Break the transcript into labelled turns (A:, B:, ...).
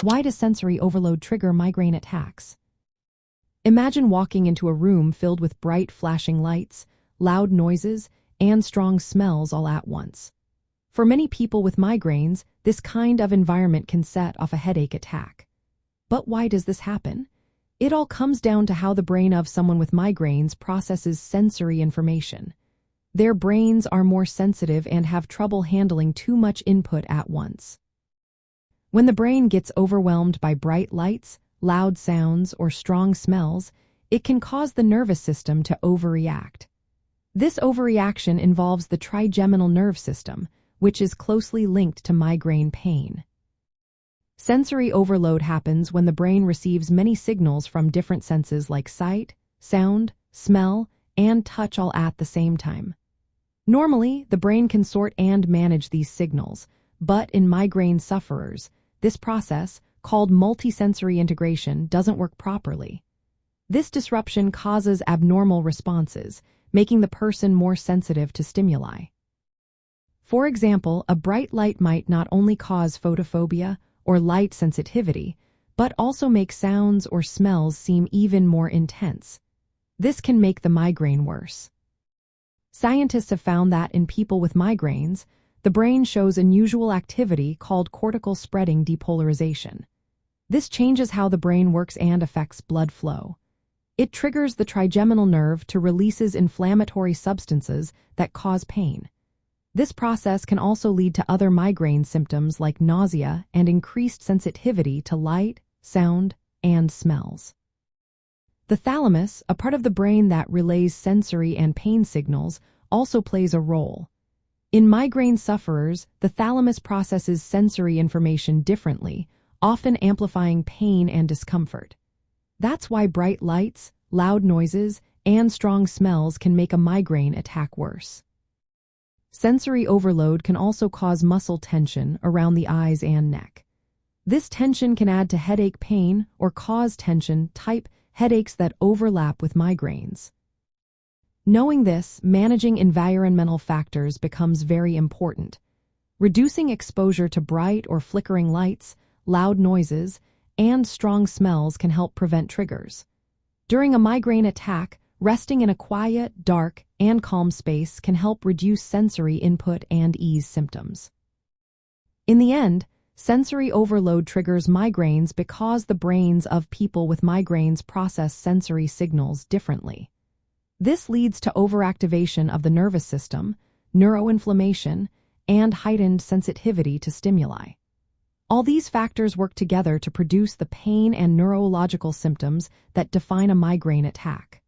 A: Why does sensory overload trigger migraine attacks? Imagine walking into a room filled with bright flashing lights, loud noises, and strong smells all at once. For many people with migraines, this kind of environment can set off a headache attack. But why does this happen? It all comes down to how the brain of someone with migraines processes sensory information. Their brains are more sensitive and have trouble handling too much input at once. When the brain gets overwhelmed by bright lights, loud sounds, or strong smells, it can cause the nervous system to overreact. This overreaction involves the trigeminal nerve system, which is closely linked to migraine pain. Sensory overload happens when the brain receives many signals from different senses like sight, sound, smell, and touch all at the same time. Normally, the brain can sort and manage these signals, but in migraine sufferers, this process, called multisensory integration, doesn't work properly. This disruption causes abnormal responses, making the person more sensitive to stimuli. For example, a bright light might not only cause photophobia or light sensitivity, but also make sounds or smells seem even more intense. This can make the migraine worse. Scientists have found that in people with migraines, the brain shows unusual activity called cortical spreading depolarization. This changes how the brain works and affects blood flow. It triggers the trigeminal nerve to releases inflammatory substances that cause pain. This process can also lead to other migraine symptoms like nausea and increased sensitivity to light, sound, and smells. The thalamus, a part of the brain that relays sensory and pain signals, also plays a role. In migraine sufferers, the thalamus processes sensory information differently, often amplifying pain and discomfort. That's why bright lights, loud noises, and strong smells can make a migraine attack worse. Sensory overload can also cause muscle tension around the eyes and neck. This tension can add to headache pain or cause tension-type headaches that overlap with migraines. Knowing this, managing environmental factors becomes very important. Reducing exposure to bright or flickering lights, loud noises, and strong smells can help prevent triggers. During a migraine attack, resting in a quiet, dark, and calm space can help reduce sensory input and ease symptoms. In the end, sensory overload triggers migraines because the brains of people with migraines process sensory signals differently. This leads to overactivation of the nervous system, neuroinflammation, and heightened sensitivity to stimuli. All these factors work together to produce the pain and neurological symptoms that define a migraine attack.